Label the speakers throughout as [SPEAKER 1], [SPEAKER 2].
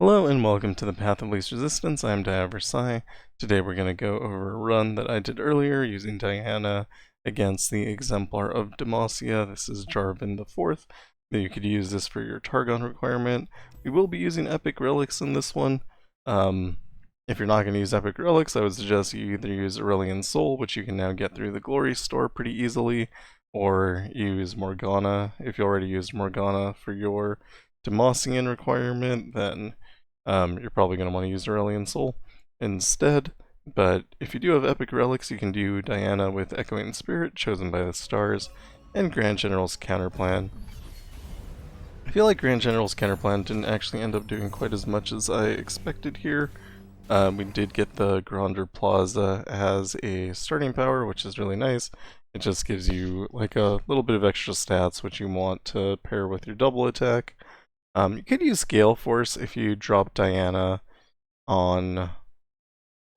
[SPEAKER 1] Hello and welcome to the Path of Least Resistance. I'm Versailles. Today we're going to go over a run that I did earlier using Diana against the Exemplar of Demacia. This is Jarvan IV. You could use this for your Targon requirement. We will be using Epic Relics in this one. If you're not going to use Epic Relics, I would suggest you either use Aurelion Soul, which you can now get through the Glory Store pretty easily, or use Morgana. If you already used Morgana for your Demacian requirement, then you're probably going to want to use Aurelion Soul instead. But if you do have Epic Relics, you can do Diana with Echoing Spirit, Chosen by the Stars, and Grand General's Counterplan. I feel like Grand General's Counterplan didn't actually end up doing quite as much as I expected here. We did get the Grandeur Plaza as a starting power, which is really nice. It just gives you like a little bit of extra stats which you want to pair with your double attack. You could use Gale Force if you drop Diana on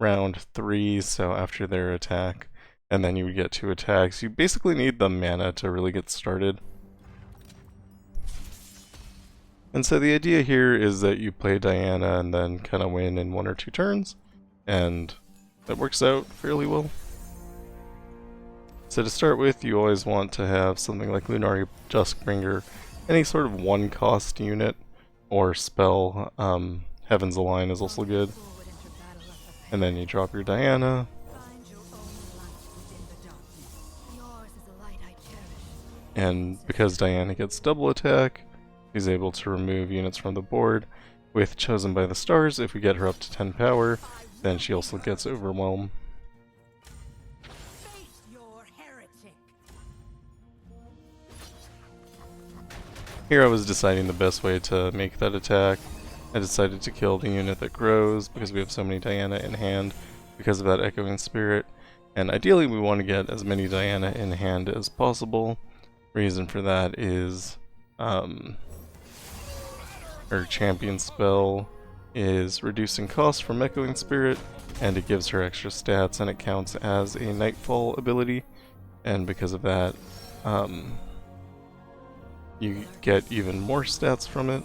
[SPEAKER 1] round 3, so after their attack, and then you would get 2 attacks. You basically need the mana to really get started. And so the idea here is that you play Diana and then kind of win in 1 or 2 turns, and that works out fairly well. So to start with, you always want to have something like Lunari Duskbringer, any sort of 1-cost unit or spell. Heaven's Align is also good. And then you drop your Diana. And because Diana gets double attack, she's able to remove units from the board. With Chosen by the Stars, if we get her up to 10 power, then she also gets Overwhelm. Here I was deciding the best way to make that attack. I decided to kill the unit that grows because we have so many Diana in hand because of that Echoing Spirit. And ideally we want to get as many Diana in hand as possible. Reason for that is her champion spell is reducing cost from Echoing Spirit, and it gives her extra stats, and it counts as a Nightfall ability. And because of that, you get even more stats from it.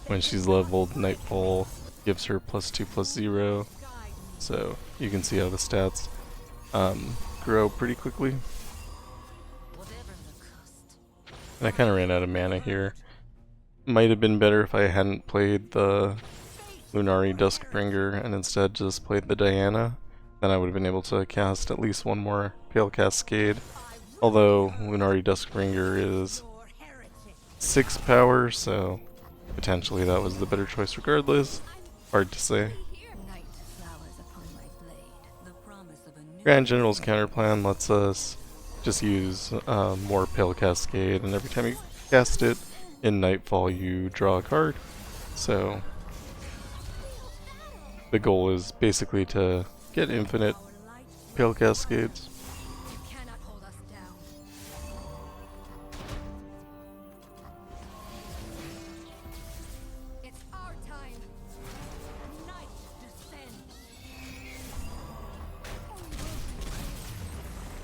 [SPEAKER 1] When she's leveled, Nightfall gives her +2/+0, so you can see how the stats grow pretty quickly. And I kind of ran out of mana here. Might have been better if I hadn't played the Lunari Duskbringer and instead just played the Diana. Then I would have been able to cast at least one more Pale Cascade. Although Lunari Duskbringer is 6 power, so potentially that was the better choice regardless. Hard to say. Grand General's Counterplan lets us just use more Pale Cascade, and every time you cast it in Nightfall you draw a card. So the goal is basically to get infinite Pale Cascades.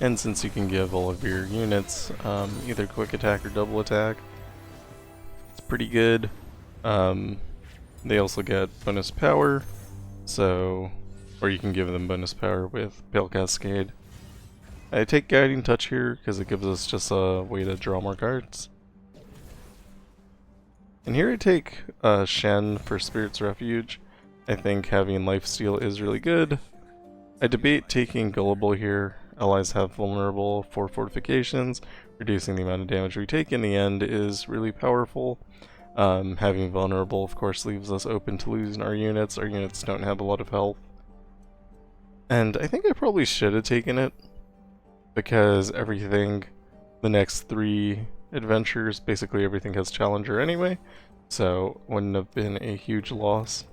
[SPEAKER 1] And since you can give all of your units either quick attack or double attack, it's pretty good. They also get bonus power, or you can give them bonus power with Pale Cascade. I take Guiding Touch here because it gives us just a way to draw more cards. And here I take Shen for Spirit's Refuge. I think having Lifesteal is really good. I debate taking Gullible here. Allies have vulnerable for fortifications, reducing the amount of damage we take in the end is really powerful. Having vulnerable of course leaves us open to losing our units. Our units don't have a lot of health. And I think I probably should have taken it, because everything, the next 3 adventures, basically everything has Challenger anyway, so wouldn't have been a huge loss.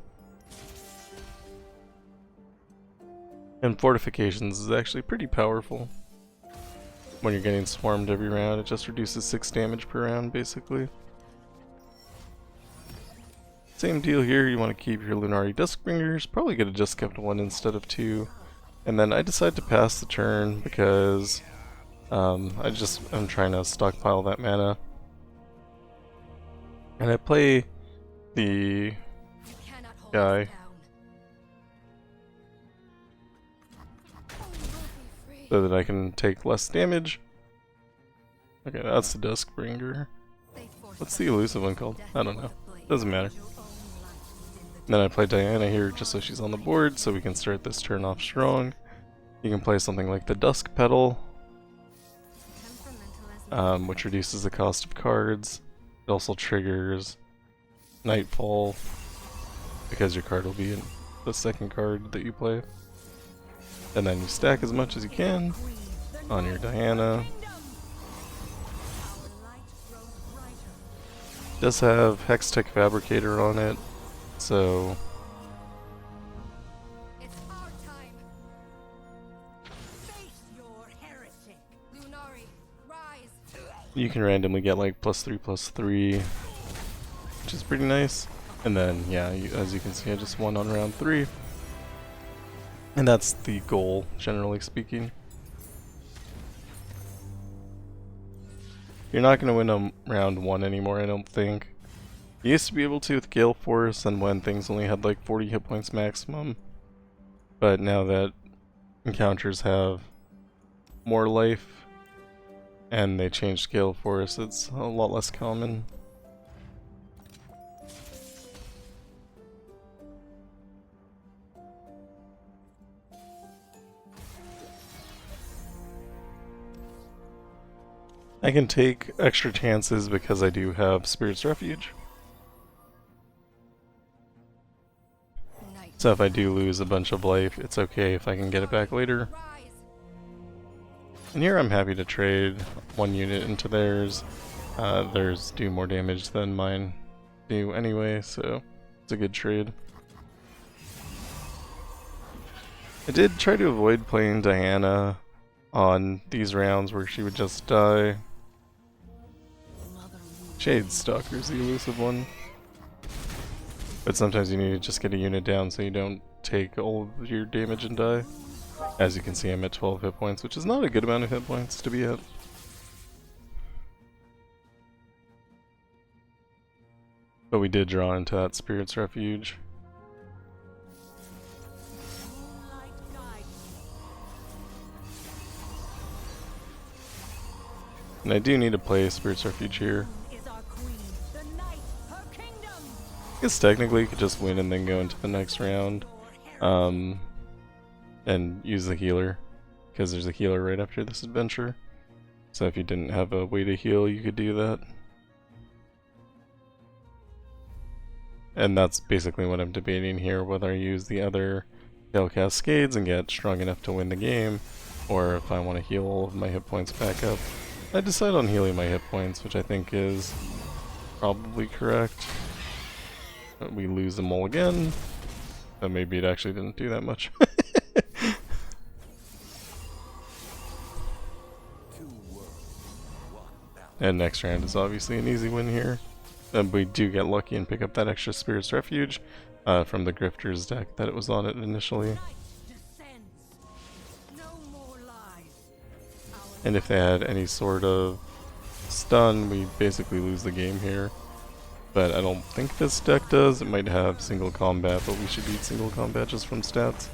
[SPEAKER 1] And Fortifications is actually pretty powerful. When you're getting swarmed every round, it just reduces 6 damage per round, basically. Same deal here, you want to keep your Lunari Duskbringers, probably could have just kept 1 instead of 2. And then I decide to pass the turn because I'm trying to stockpile that mana. And I play the guy. So that I can take less damage. Okay, that's the Duskbringer. What's the elusive one called? I don't know. Doesn't matter. Then I play Diana here just so she's on the board, so we can start this turn off strong. You can play something like the Dusk Petal, which reduces the cost of cards. It also triggers Nightfall, because your card will be in the second card that you play. And then you stack as much as you can on your Diana. It does have Hextech Fabricator on it, so you can randomly get like +3/+3, which is pretty nice. And then, yeah, as you can see, I just won on round 3. And that's the goal, generally speaking. You're not going to win on round 1 anymore, I don't think. You used to be able to with Gale Force and when things only had like 40 hit points maximum. But now that encounters have more life and they changed Gale Force, it's a lot less common. I can take extra chances because I do have Spirit's Refuge. So if I do lose a bunch of life, it's okay if I can get it back later. And here I'm happy to trade 1 unit into theirs. Theirs do more damage than mine do anyway, so it's a good trade. I did try to avoid playing Diana on these rounds where she would just die. Shade Stalker's the elusive one. But sometimes you need to just get a unit down so you don't take all of your damage and die. As you can see, I'm at 12 hit points, which is not a good amount of hit points to be at. But we did draw into that Spirit's Refuge. And I do need to play Spirit's Refuge here. I guess technically you could just win and then go into the next round. And use the healer, because there's a healer right after this adventure. So if you didn't have a way to heal, you could do that. And that's basically what I'm debating here, whether I use the other Pale Cascades and get strong enough to win the game, or if I want to heal all of my hit points back up. I decide on healing my hit points, which I think is probably correct. But we lose them all again, but maybe it actually didn't do that much. And next round is obviously an easy win here. And we do get lucky and pick up that extra Spirit's Refuge from the Grifter's deck that it was on it initially. And if they had any sort of stun, we basically lose the game here. But I don't think this deck does. It might have single combat, but we should beat single combat just from stats.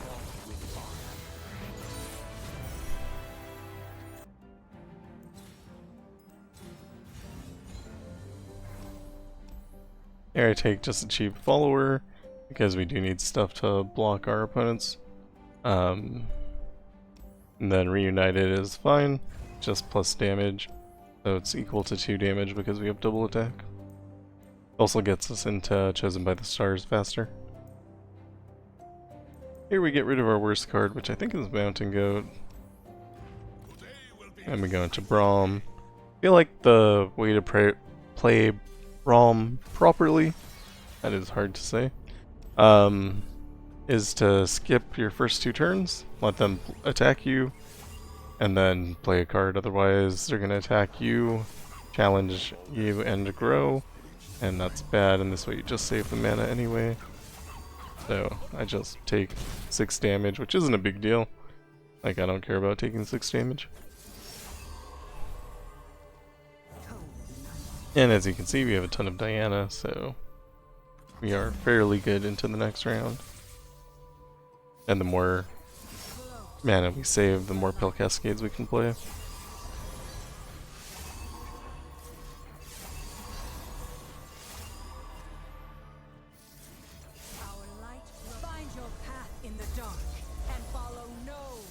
[SPEAKER 1] Here I take just a cheap follower, because we do need stuff to block our opponents. And then Reunited is fine, just plus damage, so it's equal to 2 damage because we have double attack. Also gets us into Chosen by the Stars faster. Here we get rid of our worst card, which I think is Mountain Goat. And we go into Braum. I feel like the way to play Braum properly, that is hard to say, is to skip your first 2 turns, let them attack you, and then play a card. Otherwise they're going to attack you, challenge you, and grow, and that's bad, and this way you just save the mana anyway. So I just take 6 damage, which isn't a big deal. Like, I don't care about taking 6 damage. And as you can see, we have a ton of Diana, so we are fairly good into the next round. And the more mana we save, the more Pale Cascades we can play.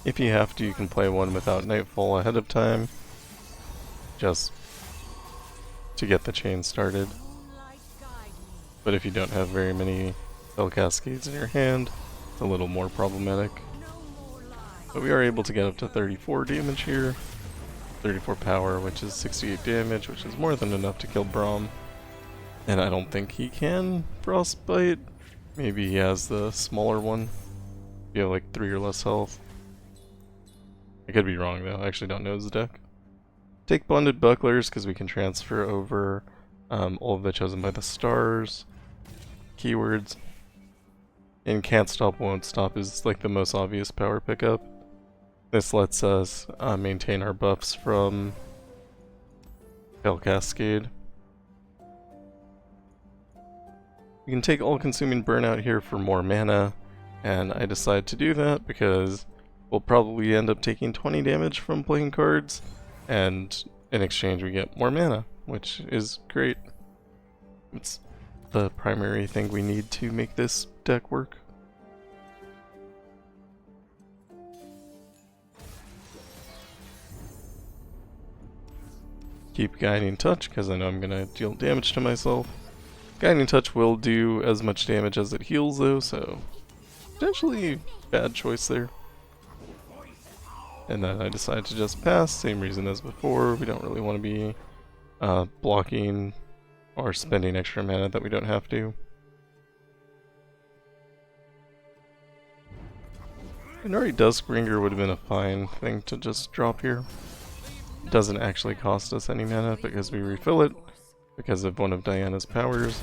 [SPEAKER 1] If you have to, you can play one without Nightfall ahead of time, just to get the chain started. But if you don't have very many Pale Cascades in your hand, it's a little more problematic. But we are able to get up to 34 damage here, 34 power, which is 68 damage, which is more than enough to kill Braum. And I don't think he can Frostbite. Maybe he has the smaller one. You have like 3 or less health. I could be wrong though, I actually don't know his deck. Take Bonded Bucklers because we can transfer over all of the Chosen by the Stars keywords. And Can't Stop, Won't Stop is like the most obvious power pickup. This lets us maintain our buffs from Pale Cascade. We can take All-Consuming Burnout here for more mana, and I decide to do that because we'll probably end up taking 20 damage from playing cards, and in exchange we get more mana, which is great. It's the primary thing we need to make this deck work. Keep Guiding Touch, because I know I'm going to deal damage to myself. Guiding Touch will do as much damage as it heals though, so potentially bad choice there. And then I decide to just pass, same reason as before. We don't really want to be blocking or spending extra mana that we don't have to. Inari Duskbringer would have been a fine thing to just drop here. It doesn't actually cost us any mana because we refill it because of one of Diana's powers.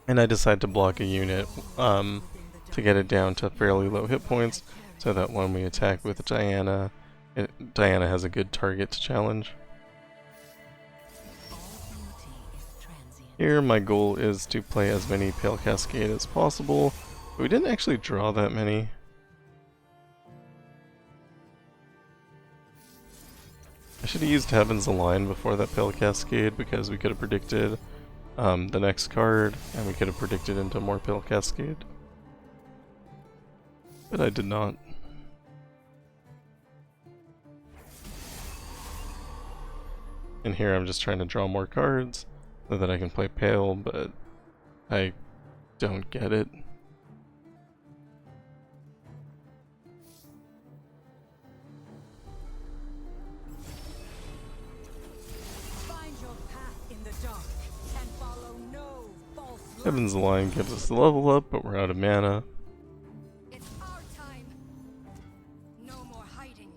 [SPEAKER 1] And I decide to block a unit to get it down to fairly low hit points, so that when we attack with Diana, Diana has a good target to challenge. Here my goal is to play as many Pale Cascade as possible, but we didn't actually draw that many. I should have used Heaven's Align before that Pale Cascade because we could have predicted the next card, and we could have predicted into more Pale Cascade. But I did not. And here I'm just trying to draw more cards so that I can play Pale, but I don't get it. Heaven's Line gives us the level up, but we're out of mana.
[SPEAKER 2] It's our time. No more hiding.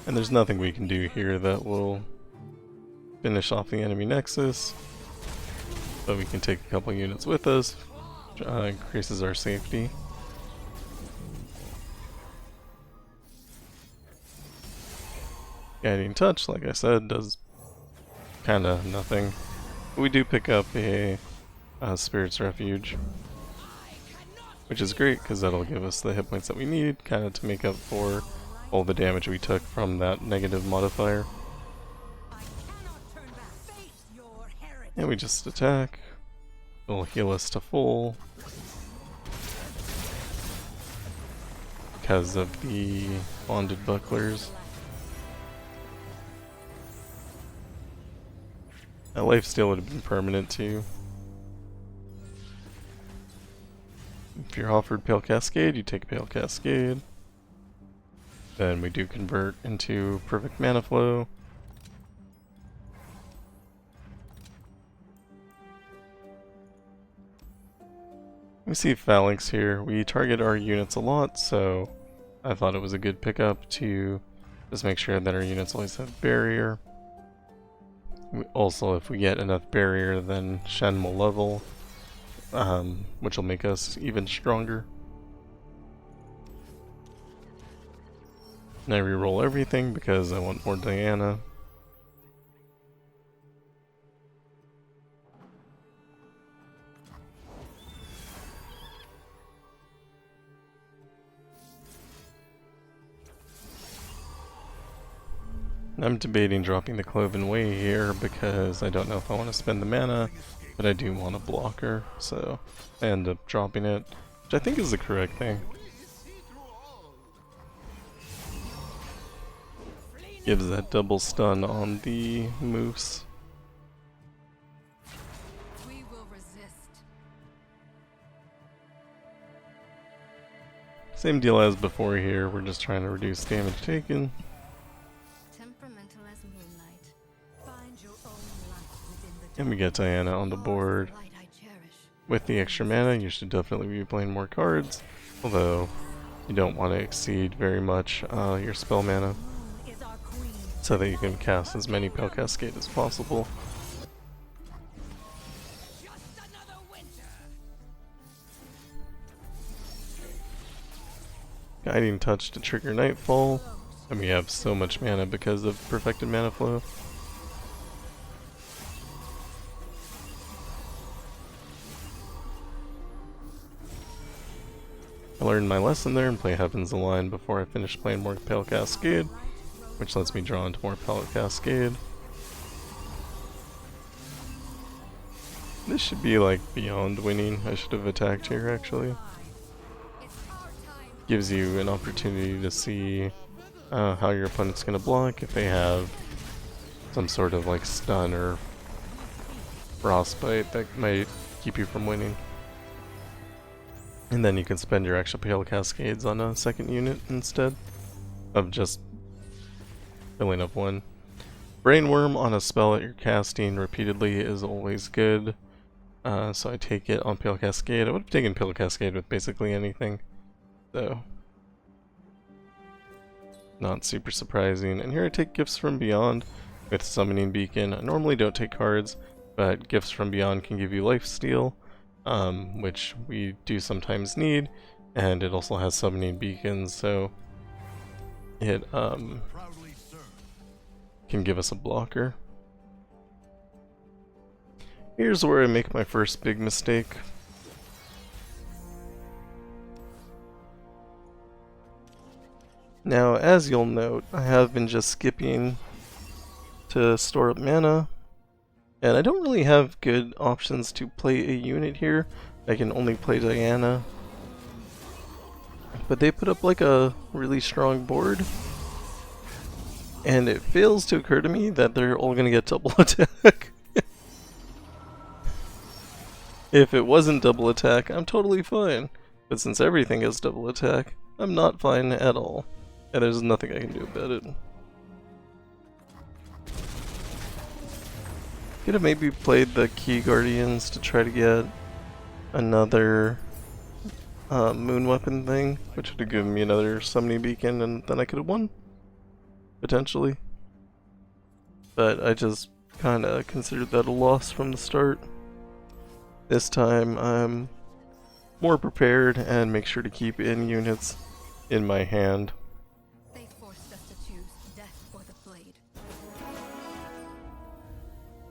[SPEAKER 1] And there's nothing we can do here that will finish off the enemy nexus. But we can take a couple units with us, increases our safety. Guiding Touch, like I said, does kinda nothing. We do pick up a Spirit's Refuge, which is great because that'll give us the hit points that we need, kind of to make up for all the damage we took from that negative modifier. And we just attack. It'll heal us to full because of the Bonded Bucklers. That lifesteal would have been permanent too. If you're offered Pale Cascade, you take Pale Cascade. Then we do convert into Perfect Mana Flow. We see Phalanx here. We target our units a lot, so I thought it was a good pickup to just make sure that our units always have barrier. Also, if we get enough barrier, then Shen will level, which will make us even stronger. And I reroll everything because I want more Diana. I'm debating dropping the Cloven Way here because I don't know if I want to spend the mana, but I do want a blocker, so I end up dropping it, which I think is the correct thing. Gives that double stun on the moose.
[SPEAKER 2] We will resist.
[SPEAKER 1] Same deal as before here, we're just trying to reduce damage taken.
[SPEAKER 2] Temperamental as moonlight. Find your own light within the
[SPEAKER 1] And we get Diana on the board.
[SPEAKER 2] light I cherish.
[SPEAKER 1] With the extra mana, you should definitely be playing more cards, although you don't want to exceed very much your spell mana,
[SPEAKER 2] Is our queen.
[SPEAKER 1] so that you can cast as many Pale Cascade as possible.
[SPEAKER 2] Just another winter.
[SPEAKER 1] Guiding Touch to trigger Nightfall, and we have so much mana because of Perfected Mana Flow. I learned my lesson there and play Heaven's Align before I finish playing more Pale Cascade, which lets me draw into more Pale Cascade. This should be like beyond winning. I should have attacked here actually.
[SPEAKER 2] It's our time.
[SPEAKER 1] Gives you an opportunity to see how your opponent's gonna block if they have some sort of like stun or frostbite that might keep you from winning. And then you can spend your extra Pale Cascades on a second unit instead of just filling up one. Brainworm on a spell that you're casting repeatedly is always good. So I take it on Pale Cascade. I would have taken Pale Cascade with basically anything, so not super surprising. And here I take Gifts from Beyond with Summoning Beacon. I normally don't take cards, but Gifts from Beyond can give you lifesteal, which we do sometimes need, and it also has Summoning Beacons, so it can give us a blocker. Here's where I make my first big mistake. Now, as you'll note, I have been just skipping to store up mana, and I don't really have good options to play a unit here. I can only play Diana, but they put up like a really strong board, and it fails to occur to me that they're all gonna get double attack. If it wasn't double attack, I'm totally fine. But since everything is double attack, I'm not fine at all. And there's nothing I can do about it. Could have maybe played the Key Guardians to try to get another moon weapon thing, which would have given me another summoning beacon, and then I could have won. Potentially. But I just kinda considered that a loss from the start. This time I'm more prepared and make sure to keep in units in my hand.
[SPEAKER 2] They forced us to choose death or the blade.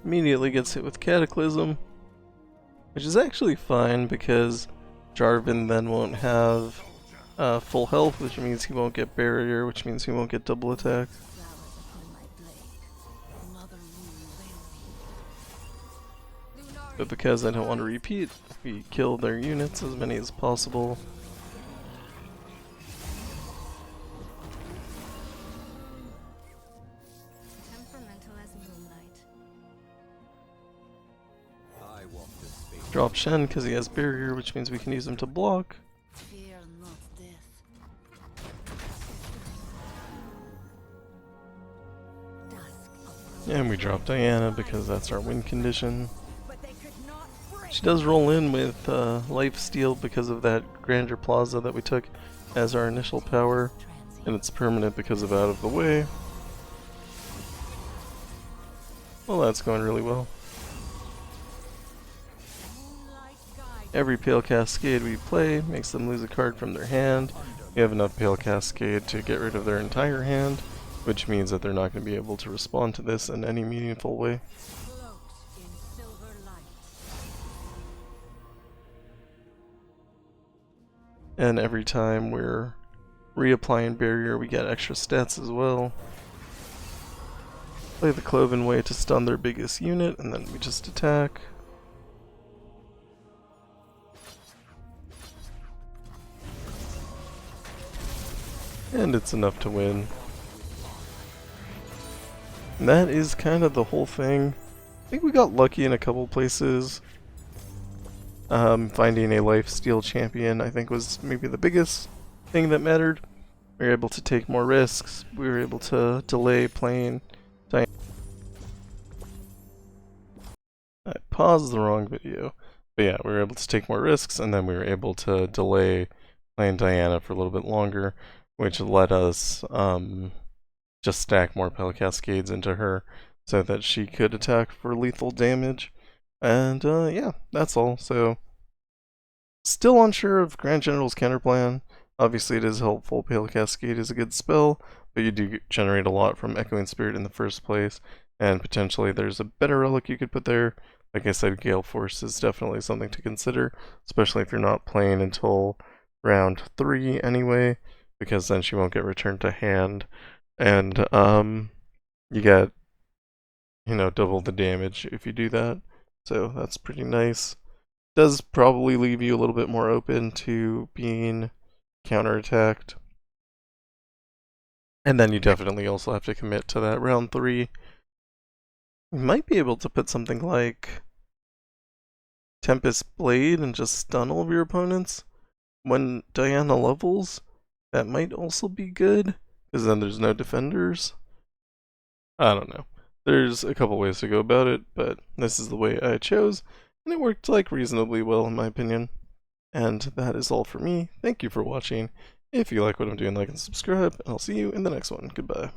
[SPEAKER 1] Immediately gets hit with Cataclysm, which is actually fine because Jarvan then won't have full health, which means he won't get barrier, which means he won't get double attack.
[SPEAKER 2] Flowers upon my blade. Mother moon veil me.
[SPEAKER 1] But because I don't want to repeat, we kill their units, as many as possible.
[SPEAKER 2] Temperamental as moonlight.
[SPEAKER 3] I walk this space.
[SPEAKER 1] Drop Shen because he has barrier, which means we can use him to block.
[SPEAKER 2] Fear not death. Dusk
[SPEAKER 1] And we drop Diana because that's our win condition.
[SPEAKER 2] but they could not break.
[SPEAKER 1] She does roll in with lifesteal because of that Grandeur Plaza that we took as our initial power, and it's permanent because of Out of the Way. Well, that's going really well.
[SPEAKER 2] Moonlight guide.
[SPEAKER 1] Every Pale Cascade we play makes them lose a card from their hand. We have enough Pale Cascade to get rid of their entire hand, which means that they're not going to be able to respond to this in any meaningful way.
[SPEAKER 2] Float in silver light.
[SPEAKER 1] And every time we're reapplying barrier, we get extra stats as well. Play the Cloven Way to stun their biggest unit, and then we just attack. And it's enough to win. And that is kind of the whole thing. I think we got lucky in a couple places. Finding a lifesteal champion, I think, was maybe the biggest thing that mattered. We were able to take more risks. We were able to delay playing Diana. I paused the wrong video. But yeah, we were able to take more risks, and then we were able to delay playing Diana for a little bit longer, which let us just stack more Pale Cascades into her so that she could attack for lethal damage. And yeah, that's all. So, still unsure of Grand General's Counterplan. Obviously it is helpful, Pale Cascade is a good spell, but you do generate a lot from Echoing Spirit in the first place, and potentially there's a better relic you could put there. Like I said, Gale Force is definitely something to consider, especially if you're not playing until round 3 anyway, because then she won't get returned to hand, and you get, you know, double the damage if you do that, so that's pretty nice. Does probably leave you a little bit more open to being counterattacked. And then you definitely also have to commit to that round 3. You might be able to put something like Tempest Blade and just stun all of your opponents. When Diana levels, that might also be good, because then there's no defenders. I don't know. There's a couple ways to go about it, but this is the way I chose, and it worked like reasonably well in my opinion. And that is all for me. Thank you for watching. If you like what I'm doing, like and subscribe, and I'll see you in the next one. Goodbye.